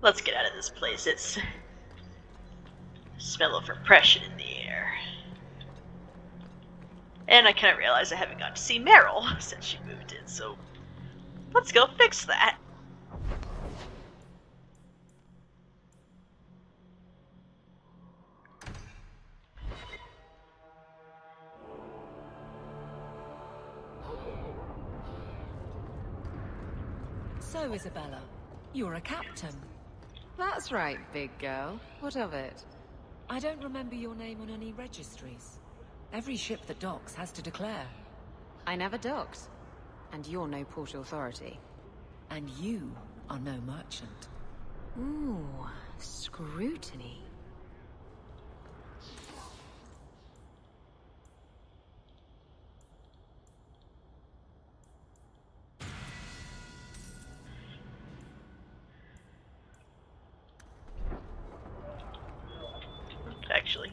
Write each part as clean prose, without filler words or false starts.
Let's get out of this place. It's smell of repression in the air. And I kind of realized I haven't got to see Meryl since she moved in, so let's go fix that. So, Isabella, you're a captain. That's right, big girl. What of it? I don't remember your name on any registries. Every ship that docks has to declare. I never docked. And you're no port authority. And you are no merchant. Ooh, scrutiny. Actually.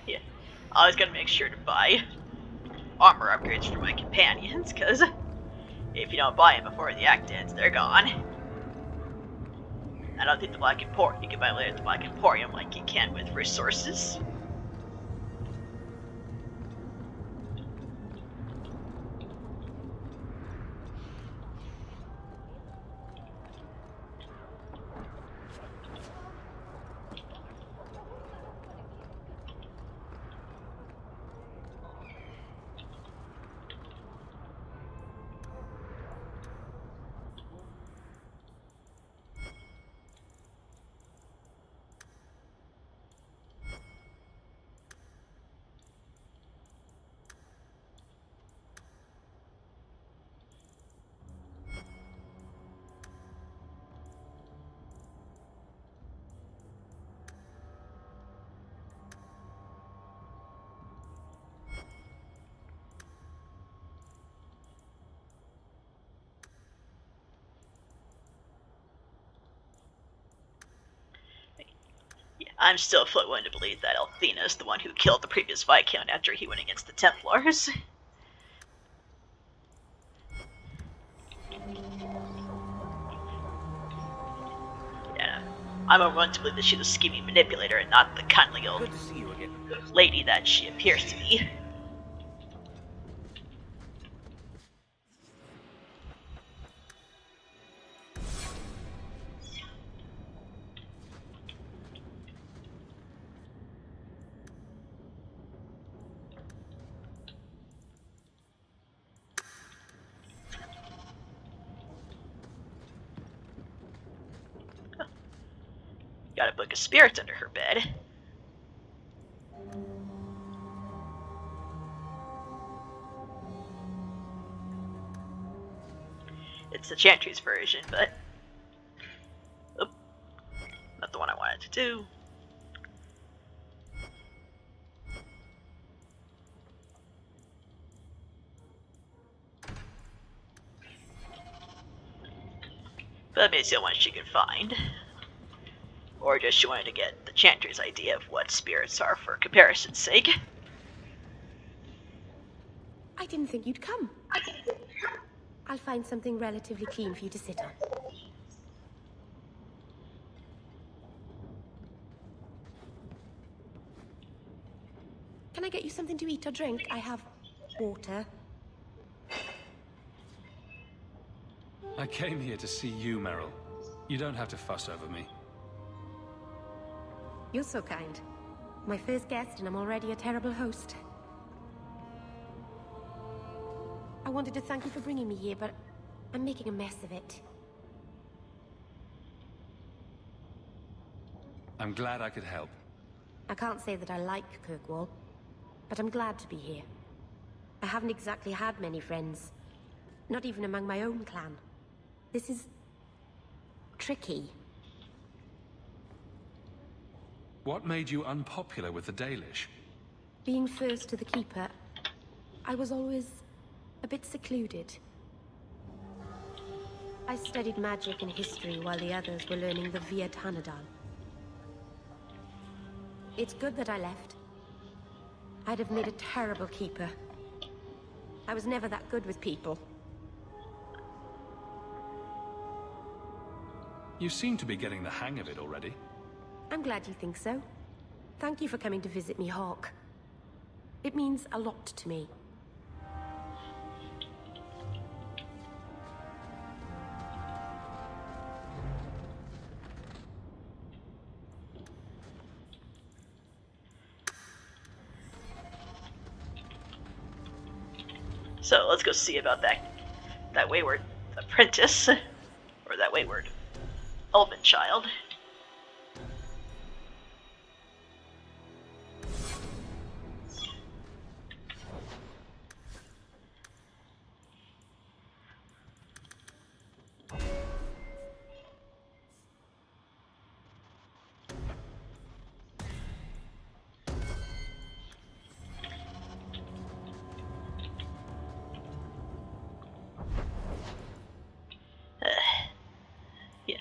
Yeah, I always gotta make sure to buy armor upgrades for my companions, because if you don't buy them before the act ends, they're gone. I don't think the Black Emporium, you can buy later at the Black Emporium like you can with resources. I'm still fully willing to believe that Althena is the one who killed the previous Viscount after he went against the Templars. Yeah, I'm a one to believe that she's a scheming manipulator and not the kindly old lady that she appears to be. Got a book of spirits under her bed. It's the Chantry's version, but not the one I wanted to do. But maybe it's the only one she could find. Or just she wanted to get the Chantry's idea of what spirits are for comparison's sake. I didn't think you'd come. I'll find something relatively clean for you to sit on. Can I get you something to eat or drink? I have water. I came here to see you, Meryl. You don't have to fuss over me. You're so kind. My first guest, and I'm already a terrible host. I wanted to thank you for bringing me here, but I'm making a mess of it. I'm glad I could help. I can't say that I like Kirkwall, but I'm glad to be here. I haven't exactly had many friends, not even among my own clan. This is tricky. What made you unpopular with the Dalish? Being first to the Keeper, I was always a bit secluded. I studied magic and history while the others were learning the Via Tanadal. It's good that I left. I'd have made a terrible Keeper. I was never that good with people. You seem to be getting the hang of it already. I'm glad you think so. Thank you for coming to visit me, Hawk. It means a lot to me. So let's go see about that wayward apprentice, or that wayward elven child. Yeah.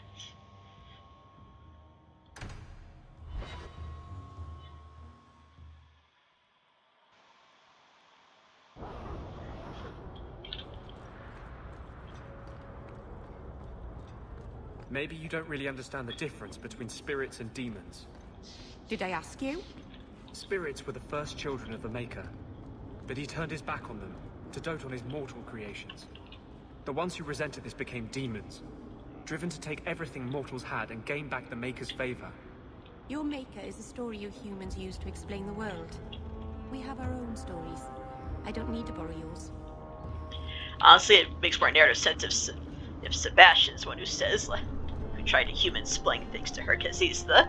Maybe you don't really understand the difference between spirits and demons. Did I ask you? Spirits were the first children of the Maker, but he turned his back on them to dote on his mortal creations. The ones who resented this became demons, driven to take everything mortals had and gain back the Maker's favor. Your Maker is a story you humans use to explain the world. We have our own stories. I don't need to borrow yours. Honestly, it makes more narrative sense if Sebastian's the one who says, like, who tried to human-splain things to her, because he's the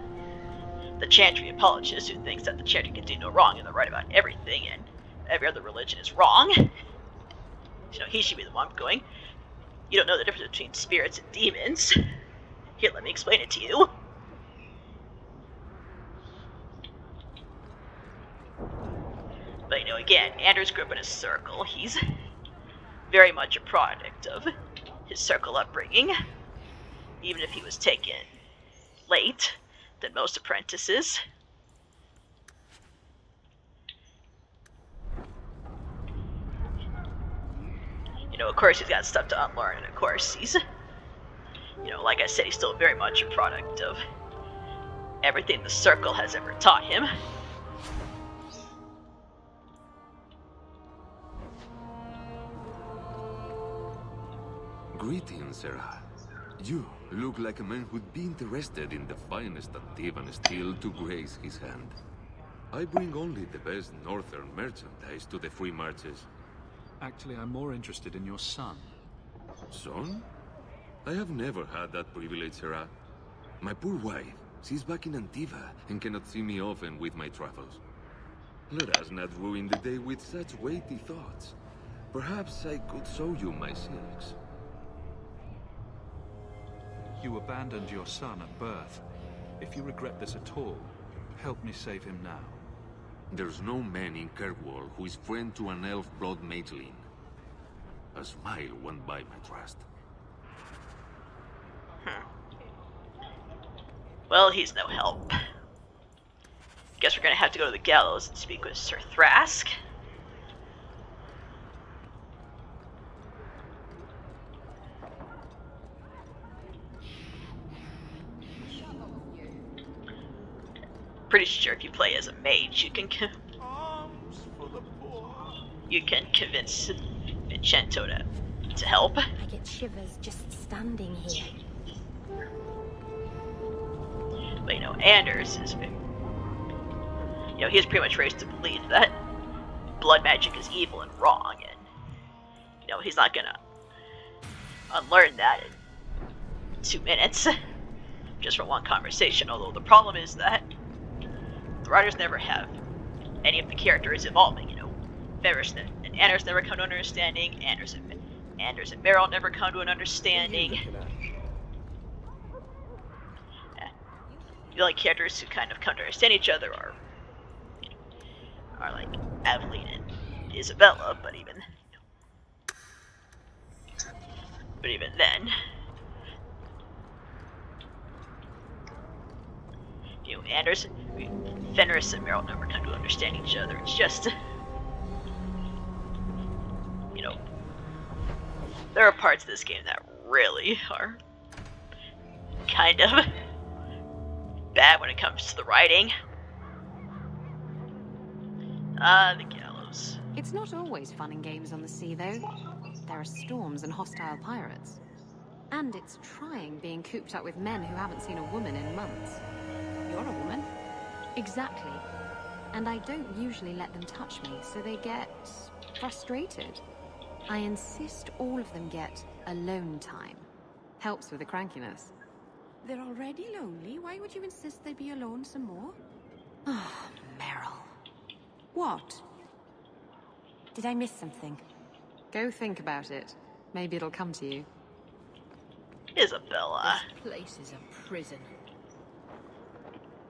Chantry apologist who thinks that the Chantry can do no wrong and they're right about everything, and every other religion is wrong. You know, he should be the one going, you don't know the difference between spirits and demons. Here, let me explain it to you. But, you know, again, Anders grew up in a circle. He's very much a product of his circle upbringing, even if he was taken late than most apprentices. You know, of course he's got stuff to unlearn, and of course he's, you know, like I said, he's still very much a product of everything the circle has ever taught him. Greetings, Sarah. You look like a man who'd be interested in the finest Antivan steel to grace his hand. I bring only the best northern merchandise to the free marches. Actually, I'm more interested in your son. Son? I have never had that privilege, Sarah. My poor wife, she's back in Antiva and cannot see me often with my travels. Let us not ruin the day with such weighty thoughts. Perhaps I could show you my silks. You abandoned your son at birth. If you regret this at all, help me save him now. There's no man in Kirkwall who is friend to an elf blood mageling. A smile won by my trust. Well, he's no help. Guess we're gonna have to go to the gallows and speak with Sir Thrask. Pretty sure if you play as a mage, you can convince Vincento to help. I get shivers just standing here. But, you know, Anders is, you know, he's pretty much raised to believe that blood magic is evil and wrong, and, you know, he's not gonna unlearn that in 2 minutes, just from one conversation, although the problem is that the writers never have any of the characters evolving, you know. Varys and Anders never come to an understanding, Anders and Beryl never come to an understanding. The only characters who kind of come to understand each other are like Aveline and Isabella, but even then, Anderson, Fenris and Meryl never come to understand each other. It's just, there are parts of this game that really are kind of bad when it comes to the writing. The gallows. It's not always fun and games on the sea, though. There are storms and hostile pirates. And it's trying being cooped up with men who haven't seen a woman in months. You're a woman. Exactly. And I don't usually let them touch me, so they get frustrated. I insist all of them get alone time. Helps with the crankiness. They're already lonely. Why would you insist they be alone some more? Oh, Meryl. What? Did I miss something? Go think about it. Maybe it'll come to you. Isabella. This place is a prison.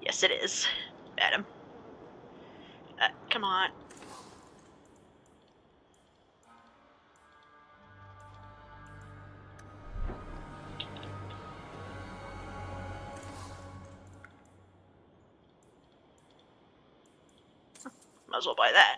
Yes, it is, madam. Come on. Might as well buy that.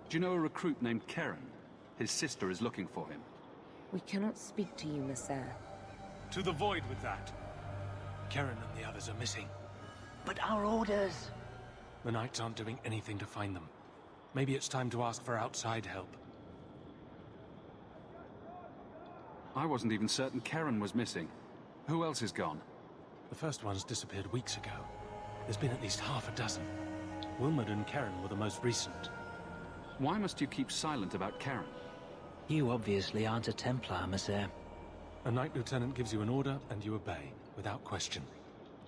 Do you know a recruit named Karen? His sister is looking for him. We cannot speak to you, Messer. To the void with that. Karen and the others are missing. But our orders... The Knights aren't doing anything to find them. Maybe it's time to ask for outside help. I wasn't even certain Karen was missing. Who else is gone? The first ones disappeared weeks ago. There's been at least half a dozen. Wilmot and Karen were the most recent. Why must you keep silent about Karen? You obviously aren't a Templar, Messer. A Knight Lieutenant gives you an order, and you obey, without question.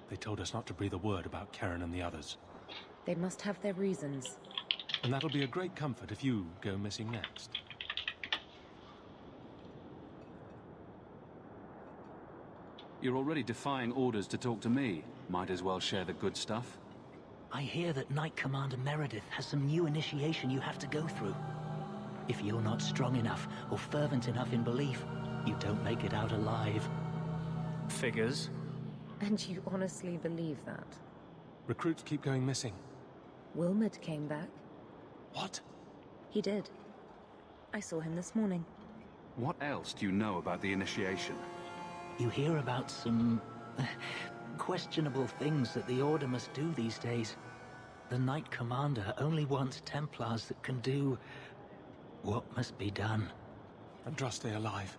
They told us not to breathe a word about Karen and the others. They must have their reasons. And that'll be a great comfort if you go missing next. You're already defying orders to talk to me. Might as well share the good stuff. I hear that Knight Commander Meredith has some new initiation you have to go through. If you're not strong enough or fervent enough in belief, you don't make it out alive. Figures. And you honestly believe that? Recruits keep going missing. Wilmot came back. What? He did. I saw him this morning. What else do you know about the initiation? You hear about some... questionable things that the Order must do these days. The Knight Commander only wants Templars that can do... what must be done. Andraste alive.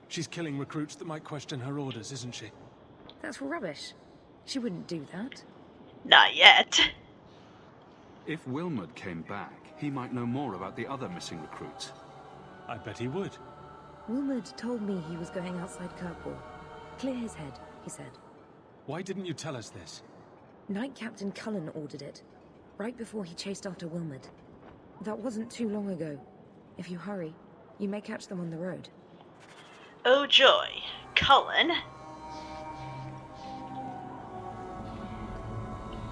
She's killing recruits that might question her orders, isn't she? That's rubbish. She wouldn't do that. Not yet. If Wilmot came back, he might know more about the other missing recruits. I bet he would. Wilmot told me he was going outside Kirkwall. Clear his head, he said. Why didn't you tell us this? Knight Captain Cullen ordered it, right before he chased after Wilmot. That wasn't too long ago. If you hurry, you may catch them on the road. Oh joy. Cullen?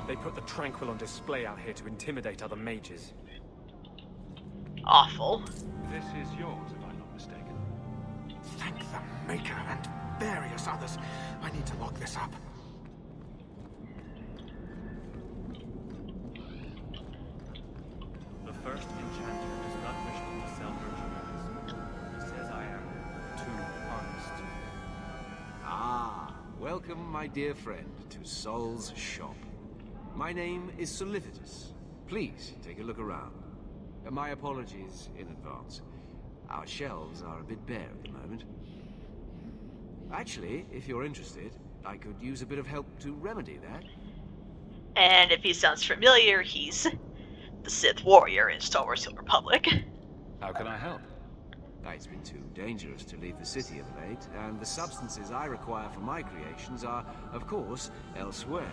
They put the Tranquil on display out here to intimidate other mages. Awful. This is yours, if I'm not mistaken. Thank the Maker and various others. I need to lock this up. The first enchanter does not wish them to sell her jewels. He says I am too honest. Ah, welcome, my dear friend, to Sol's shop. My name is Solicitus. Please take a look around. My apologies in advance. Our shelves are a bit bare at the moment. Actually, if you're interested, I could use a bit of help to remedy that. And if he sounds familiar, he's the Sith warrior in Star Wars: The Old Republic. How can I help? It's been too dangerous to leave the city of late, and the substances I require for my creations are, of course, elsewhere.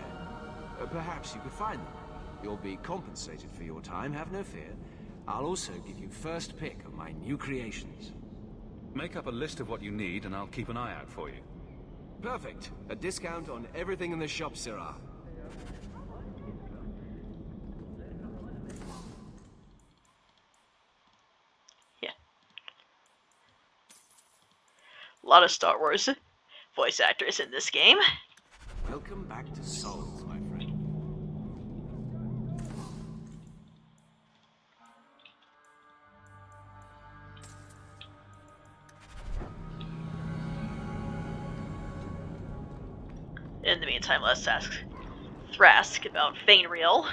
Perhaps you could find them. You'll be compensated for your time, have no fear. I'll also give you first pick of my new creations. Make up a list of what you need, and I'll keep an eye out for you. Perfect. A discount on everything in the shop, Sirrah. Yeah. A lot of Star Wars voice actors in this game. Welcome back to Souls, my friend. In the meantime, let's ask Thrask about Fainreal.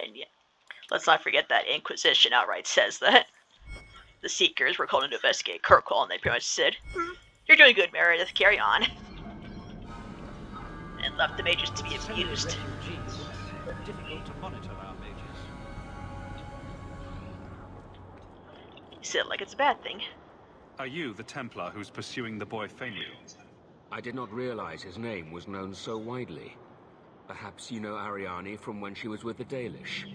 And yeah, let's not forget that Inquisition outright says that the Seekers were called in to investigate Kirkwall, and they pretty much said, "You're doing good, Meredith, carry on." And left the mages to be abused. Difficult to monitor our mages. You said it like it's a bad thing. Are you the Templar who's pursuing the boy Fainreal? I did not realize his name was known so widely. Perhaps you know Ariane from when she was with the Dalish.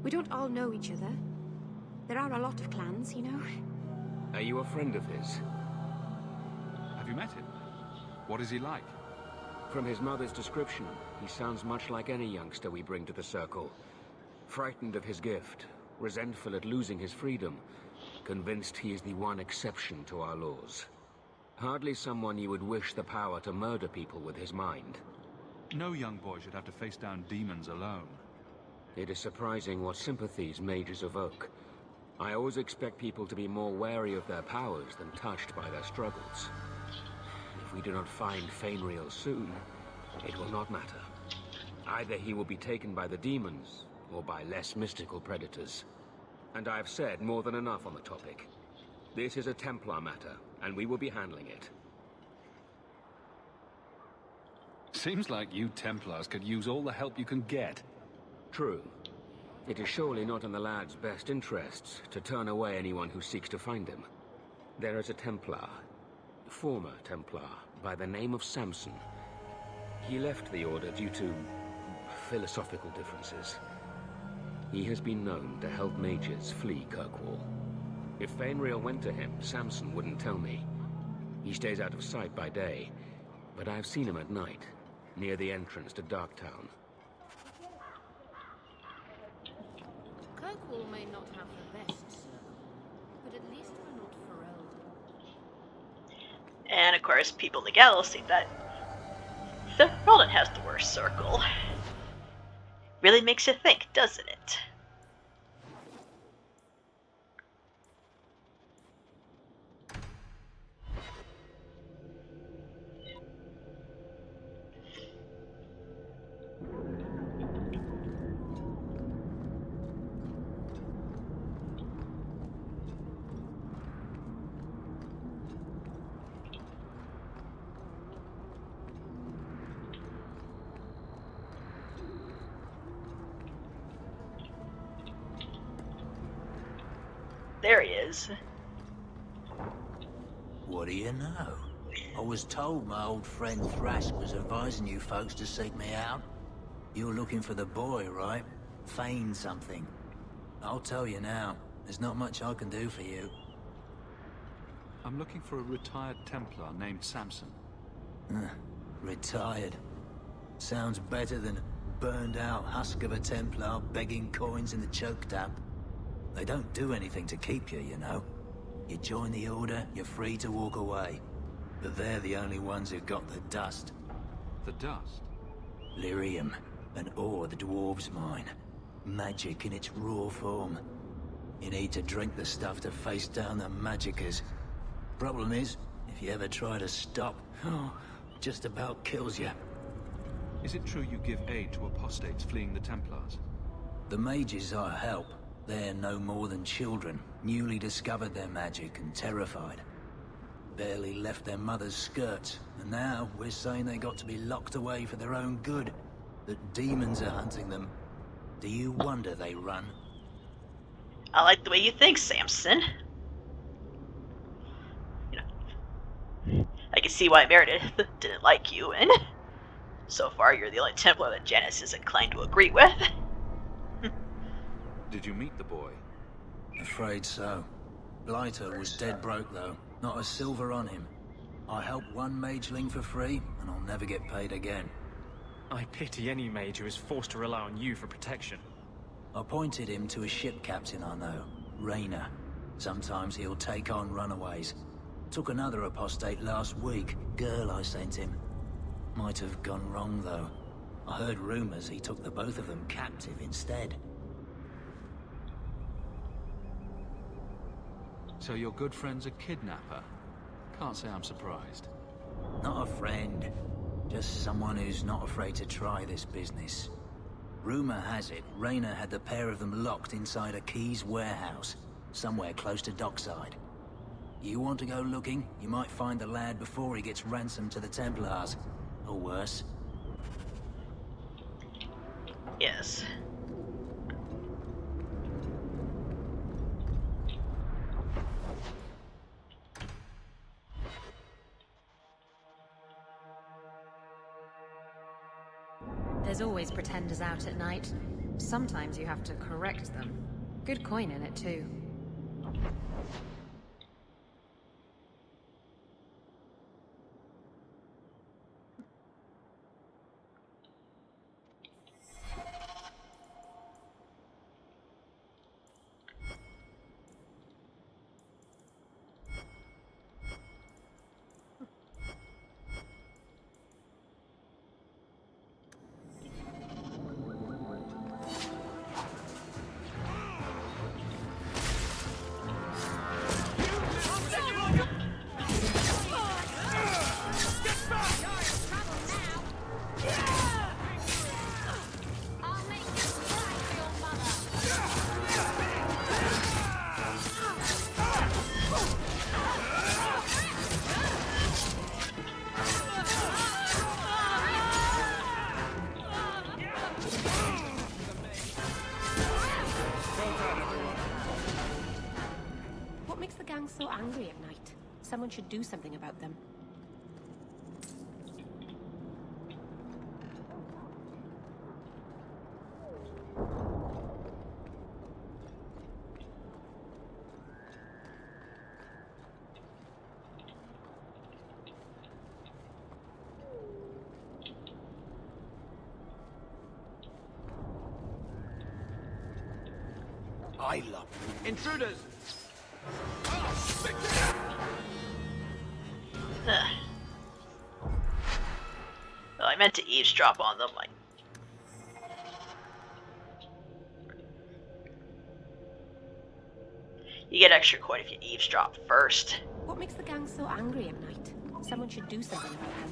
We don't all know each other. There are a lot of clans, you know. Are you a friend of his? Have you met him? What is he like? From his mother's description, he sounds much like any youngster we bring to the Circle. Frightened of his gift, resentful at losing his freedom, convinced he is the one exception to our laws. Hardly someone you would wish the power to murder people with his mind. No young boy should have to face down demons alone. It is surprising what sympathies mages evoke. I always expect people to be more wary of their powers than touched by their struggles. If we do not find Fainreal soon, it will not matter. Either he will be taken by the demons, or by less mystical predators. And I have said more than enough on the topic. This is a Templar matter, and we will be handling it. Seems like you Templars could use all the help you can get. True. It is surely not in the lad's best interests to turn away anyone who seeks to find him. There is a Templar, former Templar, by the name of Samson. He left the Order due to philosophical differences. He has been known to help mages flee Kirkwall. If Fainreal went to him, Samson wouldn't tell me. He stays out of sight by day, but I've seen him at night, near the entrance to Darktown. Kirkwall may not have the best circle, but at least we're not Ferelden. And of course, people in the Gallows think that the Ferelden has the worst circle. Really makes you think, doesn't it? There he is. What do you know? I was told my old friend Thrask was advising you folks to seek me out. You're looking for the boy, right? Feign something. I'll tell you now, there's not much I can do for you. I'm looking for a retired Templar named Samson. Retired. Sounds better than burned out husk of a Templar begging coins in the choke tap. They don't do anything to keep you, you know. You join the Order, you're free to walk away. But they're the only ones who've got the dust. The dust? Lyrium, an ore the dwarves mine. Magic in its raw form. You need to drink the stuff to face down the magicers. Problem is, if you ever try to stop, just about kills you. Is it true you give aid to apostates fleeing the Templars? The mages I help, they're no more than children, newly discovered their magic and terrified. Barely left their mother's skirts, and now we're saying they got to be locked away for their own good. That demons are hunting them. Do you wonder they run? I like the way you think, Samson. I can see why Meredith didn't like you, and so far you're the only Templar that Janice is inclined to agree with. Did you meet the boy? Afraid so. Blighter was dead broke, though. Not a silver on him. I helped one mageling for free, and I'll never get paid again. I pity any mage who is forced to rely on you for protection. I pointed him to a ship captain I know, Rayner. Sometimes he'll take on runaways. Took another apostate last week, girl I sent him. Might have gone wrong, though. I heard rumors he took the both of them captive instead. So your good friend's a kidnapper? Can't say I'm surprised. Not a friend. Just someone who's not afraid to try this business. Rumor has it, Rayner had the pair of them locked inside a Keys warehouse, somewhere close to dockside. You want to go looking, you might find the lad before he gets ransomed to the Templars. Or worse. Yes. There's always pretenders out at night. Sometimes you have to correct them. Good coin in it, too. What makes the gang so angry at night? Someone should do something about them. I love intruders. Well, I meant to eavesdrop on them, like... You get extra coin if you eavesdrop first. What makes the gang so angry at night? Someone should do something about them.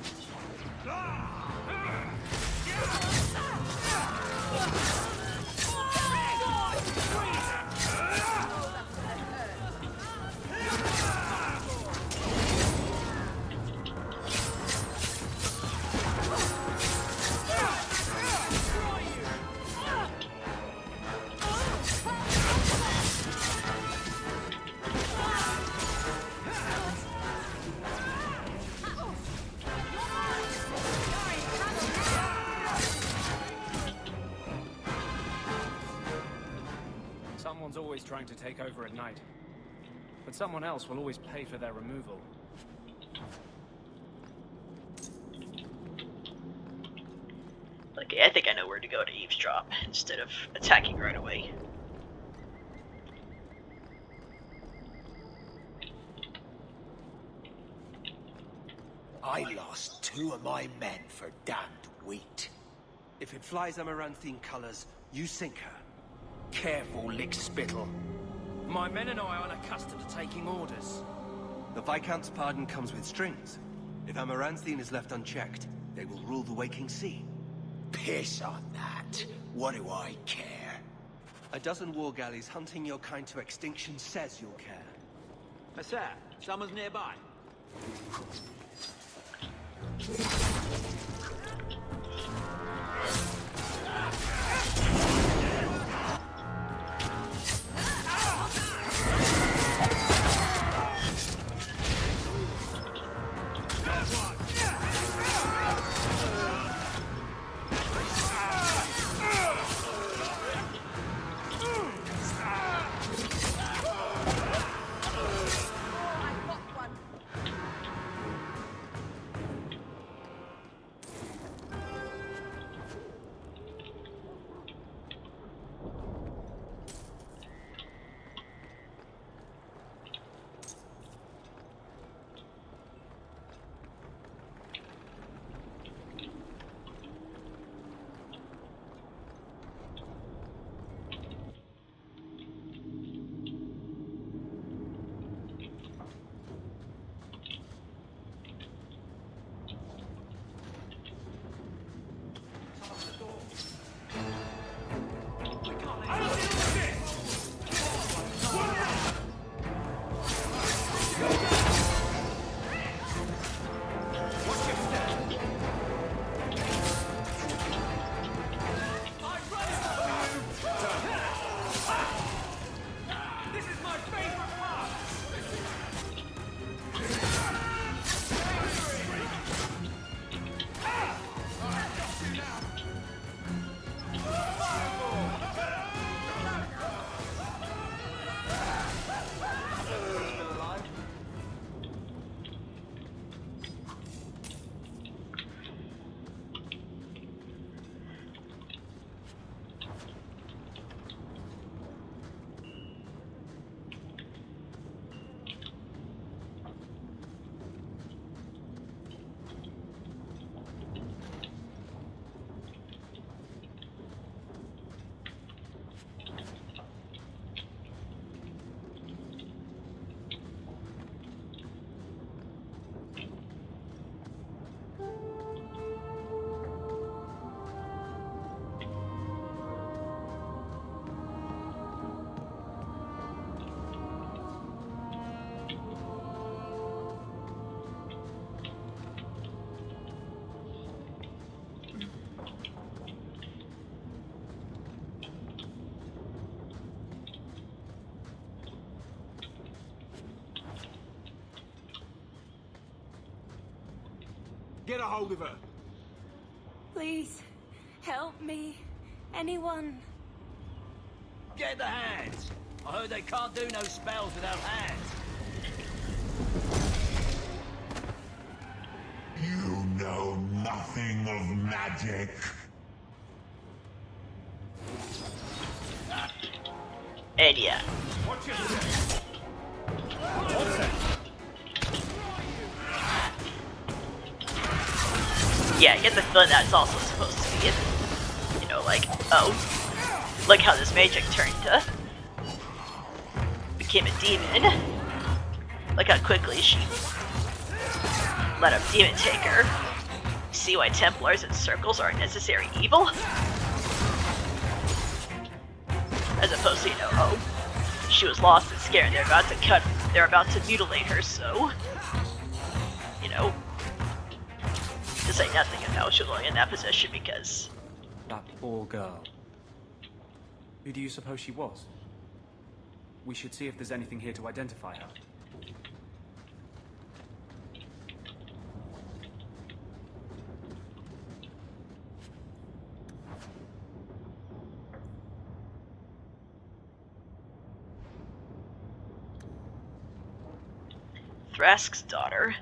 Someone's always trying to take over at night. But someone else will always pay for their removal. Okay, I think I know where to go to eavesdrop instead of attacking right away. I lost 2 of my men for damned wheat. If it flies Amaranthine colors, you sink her. Careful, lick spittle. My men and I aren't accustomed to taking orders. The Viscount's pardon comes with strings. If Amaranthine is left unchecked, they will rule the waking sea. Piss on that. What do I care? A dozen war galleys hunting your kind to extinction says you'll care. Sir, someone's nearby. Get a hold of her. Please, help me. Anyone. Get the hands. I heard they can't do no spells without hands. You know nothing of magic. And yeah. Watch your step. What's that? Yeah, I get the feeling that's also supposed to be, you know, like, oh, look how this magic turned to became a demon. Look how quickly she let a demon take her. See why Templars and circles are a necessary evil? As opposed to, you know, oh, she was lost and scared, they're about to mutilate her, so, you know, to say nothing of how she was only in that position because... That poor girl. Who do you suppose she was? We should see if there's anything here to identify her. Thrask's daughter.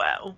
Wow.